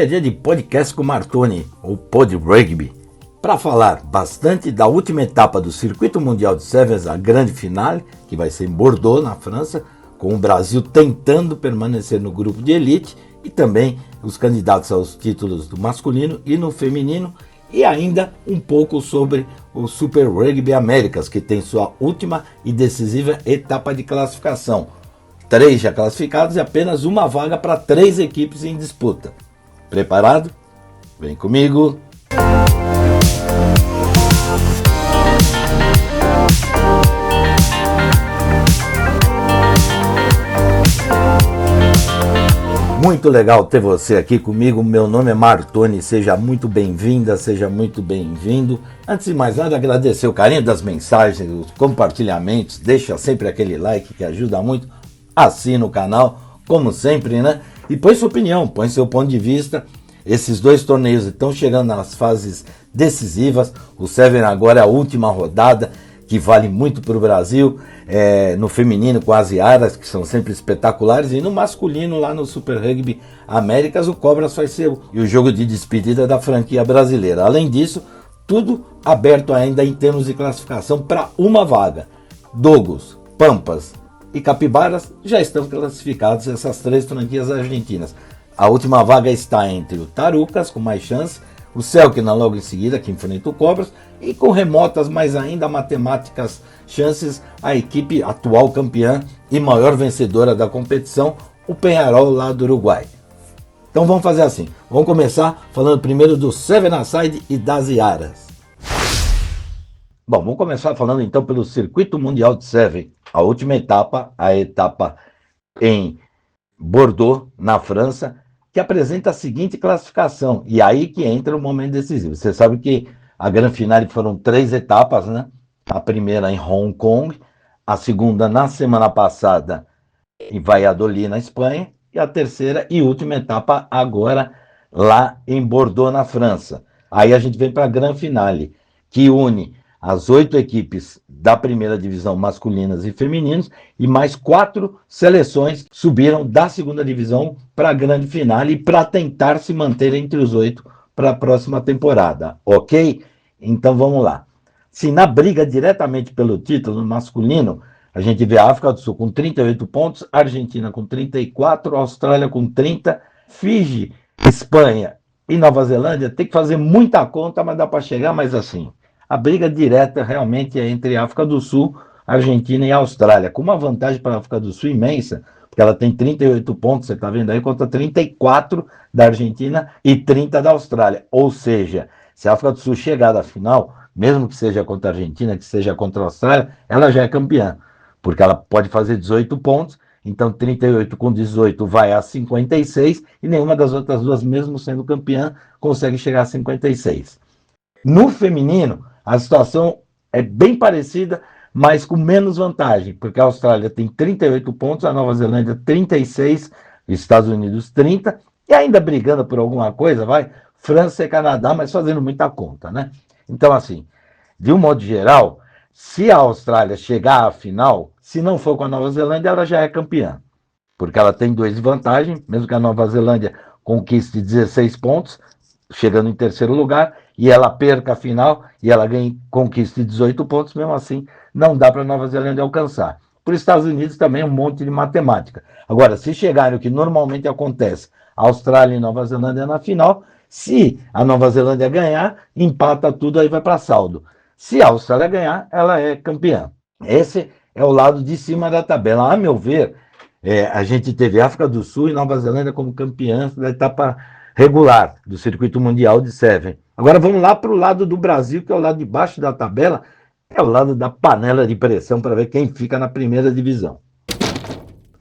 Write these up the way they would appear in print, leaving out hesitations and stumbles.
é dia de podcast com Martoni, ou Pod Rugby, para falar bastante da última etapa do Circuito Mundial de Sevens, a grande finale, que vai ser em Bordeaux, na França, com o Brasil tentando permanecer no grupo de elite e também os candidatos aos títulos do masculino e no feminino, e ainda um pouco sobre o Super Rugby Américas, que tem sua última e decisiva etapa de classificação. 3 já classificados e apenas uma vaga para 3 equipes em disputa. Preparado? Vem comigo! Muito legal ter você aqui comigo. Meu nome é Martoni, seja muito bem-vinda, seja muito bem-vindo. Antes de mais nada, agradecer o carinho das mensagens, os compartilhamentos, deixa sempre aquele like que ajuda muito, assina o canal, como sempre, né? E põe sua opinião, põe seu ponto de vista. Esses 2 torneios estão chegando nas fases decisivas, o Seven agora é a última rodada, que vale muito para o Brasil, no feminino com as Iaras, que são sempre espetaculares, e no masculino, lá no Super Rugby Américas, o Cobras vai ser o jogo de despedida da franquia brasileira. Além disso, tudo aberto ainda em termos de classificação para uma vaga. Dogos, Pampas e Capibaras já estão classificados, essas 3 franquias argentinas. A última vaga está entre o Tarucas, com mais chance, o Selknam logo em seguida, que enfrenta o Cobras, e com remotas, mas ainda matemáticas chances, a equipe atual campeã e maior vencedora da competição, o Peñarol lá do Uruguai. Então vamos fazer assim, vamos começar falando primeiro do Seven Aside e das Iaras. Bom, vamos começar falando então pelo Circuito Mundial de Seven, a última etapa, a etapa em Bordeaux, na França, que apresenta a seguinte classificação, e aí que entra o momento decisivo. Você sabe que a grande finale foram 3 etapas, né? A primeira em Hong Kong, a segunda na semana passada em Valladolid, na Espanha, e a terceira e última etapa agora lá em Bordeaux, na França. Aí a gente vem para a grande finale, que une as 8 equipes da primeira divisão masculinas e femininos e mais 4 seleções subiram da segunda divisão para a grande finale para tentar se manter entre os 8 para a próxima temporada, ok? Então vamos lá. Se na briga diretamente pelo título masculino, a gente vê a África do Sul com 38 pontos, Argentina com 34, Austrália com 30, Fiji, Espanha e Nova Zelândia tem que fazer muita conta, mas dá para chegar mais assim. A briga direta realmente é entre África do Sul, Argentina e Austrália, com uma vantagem para a África do Sul imensa, porque ela tem 38 pontos, você está vendo aí, contra 34 da Argentina e 30 da Austrália. Ou seja, se a África do Sul chegar à final, mesmo que seja contra a Argentina, que seja contra a Austrália, ela já é campeã, porque ela pode fazer 18 pontos, então 38 com 18 vai a 56, e nenhuma das outras duas, mesmo sendo campeã, consegue chegar a 56. No feminino, a situação é bem parecida, mas com menos vantagem, porque a Austrália tem 38 pontos, a Nova Zelândia 36, Estados Unidos 30, e ainda brigando por alguma coisa, vai, França e Canadá, mas fazendo muita conta, né? Então, assim, de um modo geral, se a Austrália chegar à final, se não for com a Nova Zelândia, ela já é campeã, porque ela tem 2 de vantagem, mesmo que a Nova Zelândia conquiste 16 pontos, chegando em terceiro lugar, e ela perca a final, e ela conquiste 18 pontos, mesmo assim, não dá para a Nova Zelândia alcançar. Para os Estados Unidos também um monte de matemática. Agora, se chegarem o que normalmente acontece, Austrália e Nova Zelândia na final, se a Nova Zelândia ganhar, empata tudo, aí vai para saldo. Se a Austrália ganhar, ela é campeã. Esse é o lado de cima da tabela. A meu ver, a gente teve África do Sul e Nova Zelândia como campeãs da etapa regular do Circuito Mundial de Seven. Agora vamos lá para o lado do Brasil, que é o lado de baixo da tabela, é o lado da panela de pressão para ver quem fica na primeira divisão.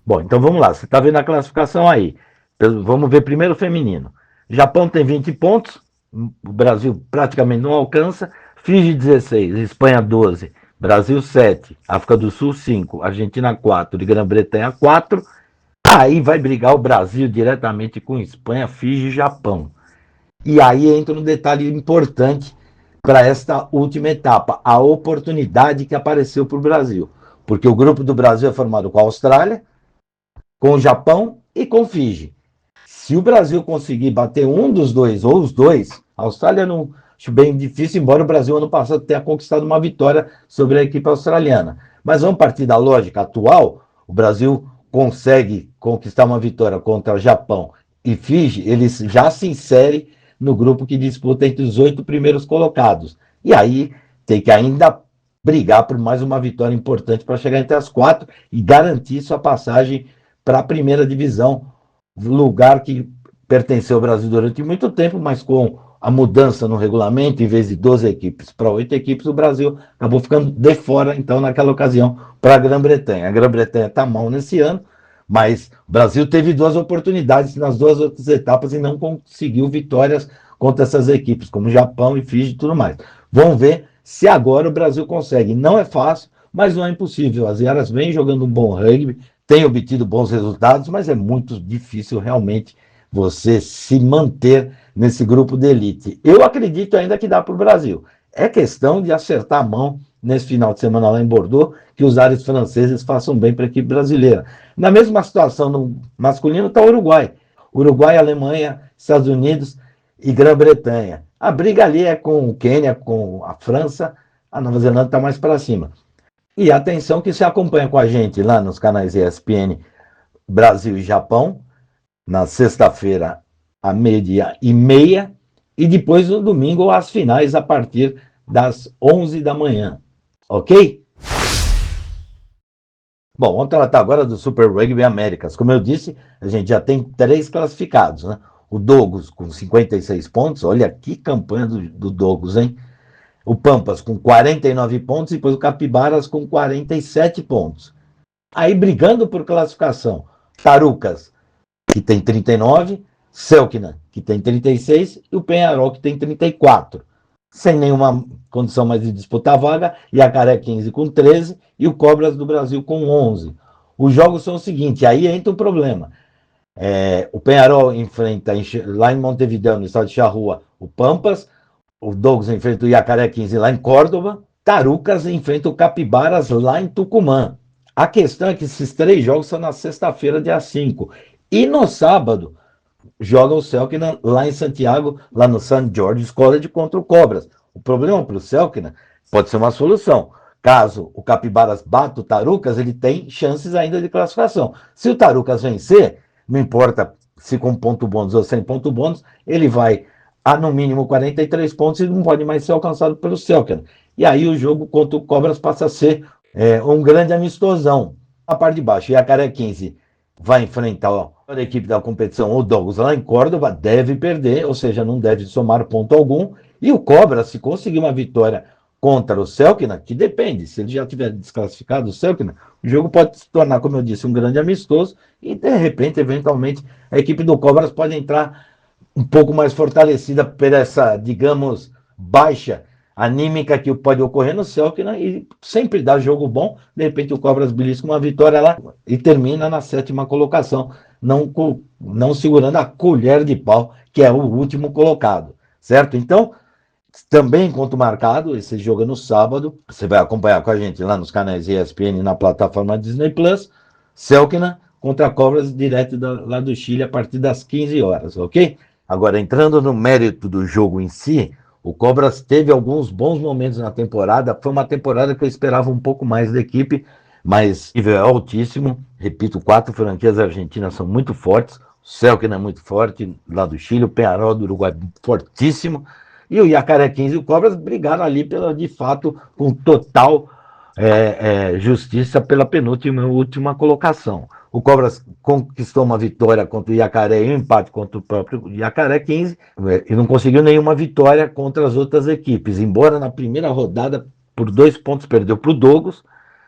Bom, então vamos lá, você está vendo a classificação aí. Vamos ver primeiro o feminino. Japão tem 20 pontos, o Brasil praticamente não alcança, Fiji 16, Espanha 12, Brasil 7, África do Sul 5, Argentina 4 e Grã-Bretanha 4. Aí vai brigar o Brasil diretamente com Espanha, Fiji e Japão. E aí entra um detalhe importante para esta última etapa, a oportunidade que apareceu para o Brasil. Porque o grupo do Brasil é formado com a Austrália, com o Japão e com Fiji. Se o Brasil conseguir bater um dos dois ou os dois, a Austrália não acho bem difícil, embora o Brasil ano passado tenha conquistado uma vitória sobre a equipe australiana. Mas vamos partir da lógica atual, o Brasil consegue conquistar uma vitória contra o Japão e Fiji, ele já se insere no grupo que disputa entre os 8 primeiros colocados. E aí tem que ainda brigar por mais uma vitória importante para chegar entre as 4 e garantir sua passagem para a primeira divisão, lugar que pertenceu ao Brasil durante muito tempo, mas com a mudança no regulamento, em vez de 12 equipes para 8 equipes, o Brasil acabou ficando de fora, então, naquela ocasião, para a Grã-Bretanha. A Grã-Bretanha está mal nesse ano, mas o Brasil teve 2 oportunidades nas 2 outras etapas e não conseguiu vitórias contra essas equipes, como Japão e Fiji e tudo mais. Vamos ver se agora o Brasil consegue. Não é fácil, mas não é impossível. As Iaras vêm jogando um bom rugby, têm obtido bons resultados, mas é muito difícil realmente você se manter nesse grupo de elite. Eu acredito ainda que dá para o Brasil. É questão de acertar a mão nesse final de semana lá em Bordeaux, que os ares franceses façam bem para a equipe brasileira. Na mesma situação no masculino está o Uruguai. Uruguai, Alemanha, Estados Unidos e Grã-Bretanha. A briga ali é com o Quênia, com a França, a Nova Zelândia está mais para cima. E atenção que se acompanha com a gente lá nos canais ESPN Brasil e Japão, na sexta-feira, à 12h30, e depois no domingo, as finais a partir das 11 da manhã. Ok? Bom, vamos tratar agora do Super Rugby Américas. Como eu disse, a gente já tem 3 classificados, né? O Dogos com 56 pontos, olha que campanha do Dogos, hein? O Pampas com 49 pontos e depois o Capibaras com 47 pontos. Aí brigando por classificação, Tarucas, que tem 39, Selknam, que tem 36, e o Penharol, que tem 34. Sem nenhuma condição mais de disputar a vaga, Iacaré 15 com 13 e o Cobras do Brasil com 11. Os jogos são o seguinte, aí entra um problema. O Penharol enfrenta lá em Montevideo, no estado de Charrua, o Pampas, o Douglas enfrenta o Iacaré 15 lá em Córdoba, Tarucas enfrenta o Capibaras lá em Tucumã. A questão é que esses 3 jogos são na sexta-feira, dia 5. E no sábado, joga o Selknam lá em Santiago, lá no St. George's College contra o Cobras. O problema para o Selknam pode ser uma solução. Caso o Capibaras bata o Tarucas, ele tem chances ainda de classificação. Se o Tarucas vencer, não importa se com ponto bônus ou sem ponto bônus, ele vai a no mínimo 43 pontos e não pode mais ser alcançado pelo Selknam. E aí o jogo contra o Cobras passa a ser um grande amistosão. A parte de baixo, Iacaré 15 vai enfrentar a equipe da competição, o Douglas lá em Córdoba, deve perder, ou seja, não deve somar ponto algum. E o Cobra, se conseguir uma vitória contra o Selknam, que depende, se ele já tiver desclassificado o Selknam, o jogo pode se tornar, como eu disse, um grande amistoso e, de repente, eventualmente, a equipe do Cobras pode entrar um pouco mais fortalecida por essa, digamos, baixa anímica que pode ocorrer no Selknam e sempre dá jogo bom. De repente, o Cobras belisca uma vitória lá e termina na 7ª colocação, não segurando a colher de pau, que é o último colocado, certo? Então, também encontro marcado, esse jogo é no sábado, você vai acompanhar com a gente lá nos canais ESPN na plataforma Disney Plus, Selknam contra Cobras, direto lá do Chile, a partir das 15 horas, ok? Agora, entrando no mérito do jogo em si, o Cobras teve alguns bons momentos na temporada, foi uma temporada que eu esperava um pouco mais da equipe, mas nível é altíssimo, repito, 4 franquias argentinas são muito fortes, o Selknam é muito forte, lá do Chile, o Penharol do Uruguai fortíssimo, e o Iacaré 15 e o Cobras brigaram ali, de fato, com total justiça pela penúltima e última colocação. O Cobras conquistou uma vitória contra o Iacaré e um empate contra o próprio Iacaré 15 e não conseguiu nenhuma vitória contra as outras equipes, embora na primeira rodada, por 2 pontos, perdeu para o Dogos,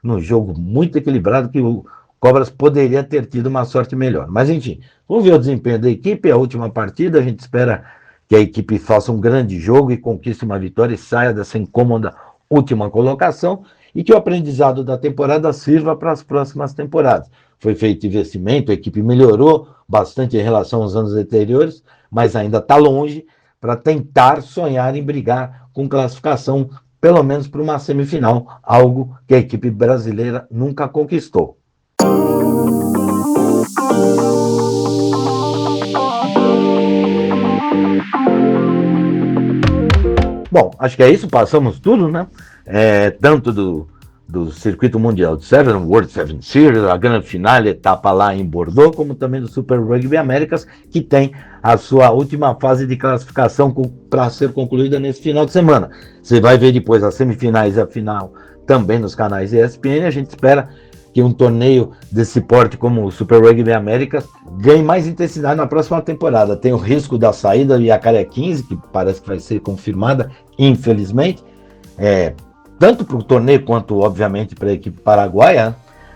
num jogo muito equilibrado que o Cobras poderia ter tido uma sorte melhor. Mas enfim, vamos ver o desempenho da equipe, a última partida, a gente espera que a equipe faça um grande jogo e conquiste uma vitória e saia dessa incômoda última colocação e que o aprendizado da temporada sirva para as próximas temporadas. Foi feito investimento, a equipe melhorou bastante em relação aos anos anteriores, mas ainda está longe para tentar sonhar em brigar com classificação, pelo menos para uma semifinal, algo que a equipe brasileira nunca conquistou. Bom, acho que é isso, passamos tudo, né? Tanto do Circuito Mundial de Seven, World Seven Series, a grande final, etapa lá em Bordeaux, como também do Super Rugby Américas, que tem a sua última fase de classificação para ser concluída nesse final de semana. Você vai ver depois as semifinais e a final também nos canais ESPN. A gente espera que um torneio desse porte como o Super Rugby Américas ganhe mais intensidade na próxima temporada. Tem o risco da saída do Iacaré 15, que parece que vai ser confirmada, infelizmente, tanto para o torneio quanto, obviamente, para a equipe paraguaia,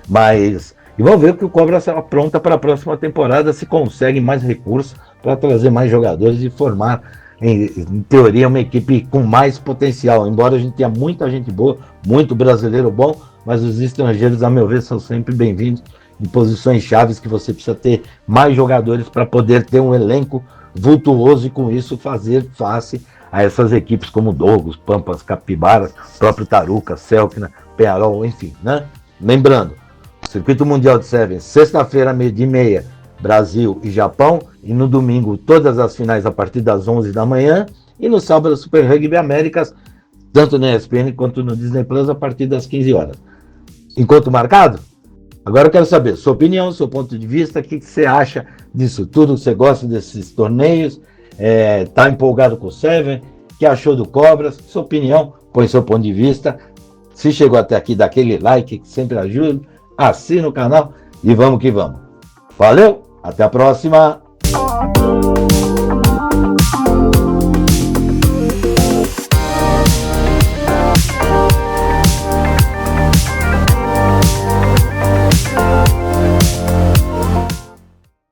mas e vamos ver o que o Cobra apronta para a próxima temporada, se consegue mais recursos para trazer mais jogadores e formar, em teoria, uma equipe com mais potencial, embora a gente tenha muita gente boa, muito brasileiro bom, mas os estrangeiros, a meu ver, são sempre bem-vindos em posições chaves que você precisa ter mais jogadores para poder ter um elenco vultuoso e com isso fazer face a essas equipes como Dogos, Pampas, Capibaras, próprio Taruca, Selkna, Pearol, enfim, né? Lembrando, Circuito Mundial de Seven, sexta-feira, 12h30, Brasil e Japão, e no domingo todas as finais a partir das 11 da manhã, e no sábado Super Rugby Américas, tanto na ESPN quanto no Disney Plus, a partir das 15 horas. Encontro marcado? Agora eu quero saber sua opinião, seu ponto de vista, o que você acha disso tudo, você gosta desses torneios, tá empolgado com o Seven, o que achou do Cobras, sua opinião, põe seu ponto de vista, se chegou até aqui, dá aquele like que sempre ajuda, assina o canal e vamos que vamos. Valeu, até a próxima!